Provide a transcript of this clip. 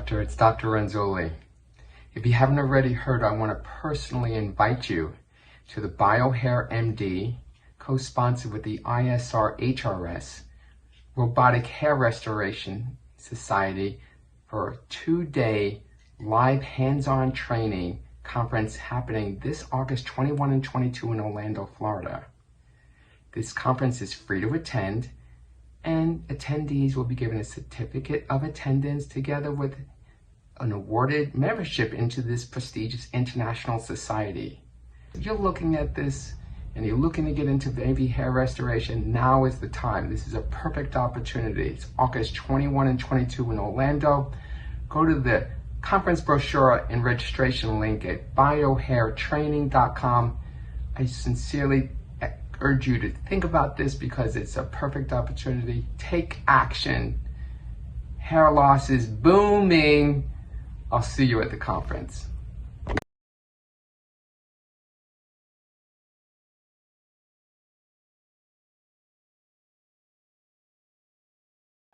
doctor. It's Dr. Renzulli. If you haven't already heard, I want to personally invite you to the BioHairMD, co-sponsored with the HARRTS, Robotic Hair Restoration Society, for a 2-day live hands-on training conference happening this August 21 and 22 in Orlando, Florida. This conference is free to attend, and attendees will be given a certificate of attendance together with an awarded membership into this prestigious international society. If you're looking at this and you're looking to get into baby hair restoration, now is the time. This is a perfect opportunity. It's August 21 and 22 in Orlando. Go to the conference brochure and registration link at biohairtraining.com. I sincerely urge you to think about this because it's a perfect opportunity. Take action. Hair loss is booming. I'll see you at the conference.